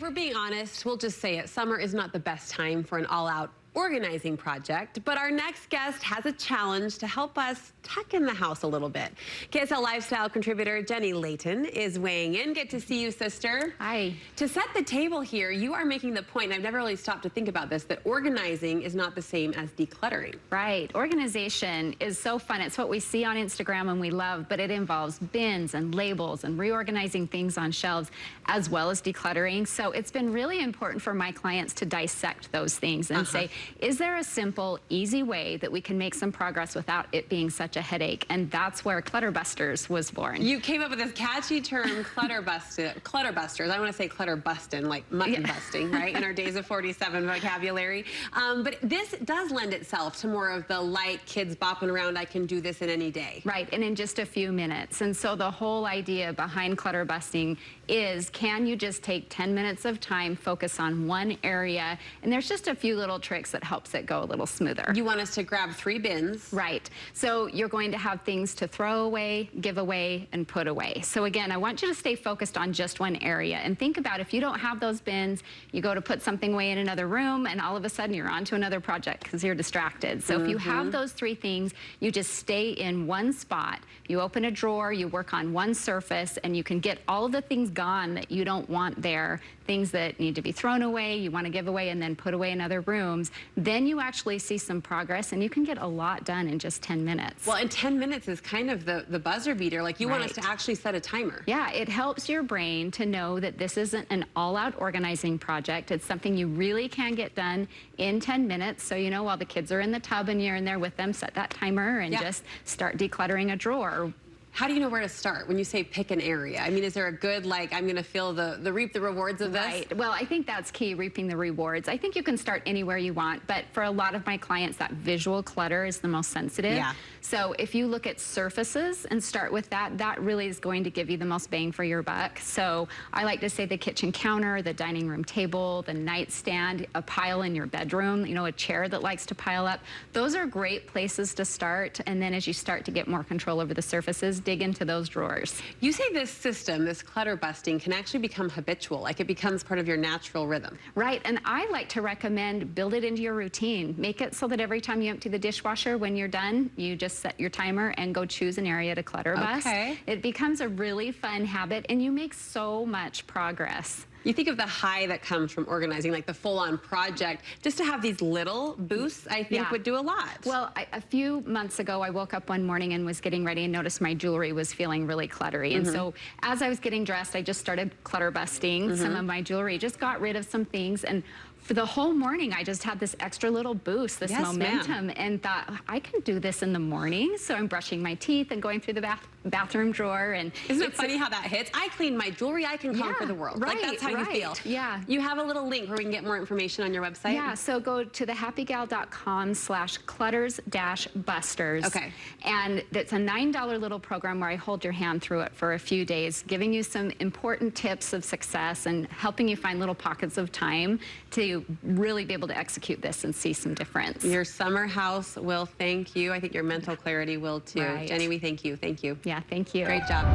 we're being honest, we'll just say it. Summer is not the best time for an all-out organizing project, but our next guest has a challenge to help us tuck in the house a little bit. KSL Lifestyle contributor Jenny Layton is weighing in. Good to see you, sister. Hi. To set the table here, you are making the point, and I've never really stopped to think about this, that organizing is not the same as decluttering. Right. Organization is so fun. It's what we see on Instagram and we love, but it involves bins and labels and reorganizing things on shelves as well as decluttering. So it's been really important for my clients to dissect those things and say, is there a simple, easy way that we can make some progress without it being such a headache? And that's where Clutter Busters was born. You came up with this catchy term, clutter busters. I want to say clutter bustin', like mutton busting, right? In our days of 47 vocabulary. But this does lend itself to more of the light kids bopping around, I can do this in any day. Right, and in just a few minutes. And so the whole idea behind clutter busting is, can you just take 10 minutes of time, focus on one area, and there's just a few little tricks that helps it go a little smoother. You want us to grab 3 bins. Right. So you're going to have things to throw away, give away, and put away. So again, I want you to stay focused on just one area and think about if you don't have those bins, you go to put something away in another room and all of a sudden you're on to another project because you're distracted. So if you have those 3 things, you just stay in one spot. You open a drawer, you work on one surface, and you can get all of the things gone that you don't want there, things that need to be thrown away, you want to give away and then put away in other rooms. Then you actually see some progress and you can get a lot done in just 10 minutes. Well, and 10 minutes is kind of the buzzer beater. Like you want us to actually set a timer. Yeah, it helps your brain to know that this isn't an all-out organizing project. It's something you really can get done in 10 minutes. So, you know, while the kids are in the tub and you're in there with them, set that timer and just start decluttering a drawer. How do you know where to start when you say pick an area? I mean, is there a good, like, I'm going to feel the reap the rewards of this? Right. Well, I think that's key, reaping the rewards. I think you can start anywhere you want, but for a lot of my clients, that visual clutter is the most sensitive. Yeah. So if you look at surfaces and start with that, that really is going to give you the most bang for your buck. So I like to say the kitchen counter, the dining room table, the nightstand, a pile in your bedroom, you know, a chair that likes to pile up. Those are great places to start. And then as you start to get more control over the surfaces, dig into those drawers. You say this system, this clutter busting, can actually become habitual, like it becomes part of your natural rhythm. Right, and I like to recommend build it into your routine. Make it so that every time you empty the dishwasher, when you're done, you just set your timer and go choose an area to clutter bust. It becomes a really fun habit and you make so much progress. You think of the high that comes from organizing, like the full-on project, just to have these little boosts, I think would do a lot. Well, a few months ago, I woke up one morning and was getting ready and noticed my jewelry was feeling really cluttery. And so as I was getting dressed, I just started clutter busting some of my jewelry, just got rid of some things. And for the whole morning, I just had this extra little boost, this momentum, and thought, I can do this in the morning. So I'm brushing my teeth and going through the bathroom drawer. And isn't it funny how that hits? I clean my jewelry, I can conquer the world. Right, like that's how you feel. Yeah. You have a little link where we can get more information on your website? Yeah, so go to thehappygal.com/clutters-busters. Okay. And it's a $9 little program where I hold your hand through it for a few days, giving you some important tips of success and helping you find little pockets of time to really be able to execute this and see some difference. Your summer house will thank you. I think your mental clarity will too. Jenny, we thank you. Thank you. Yeah, thank you. Great job.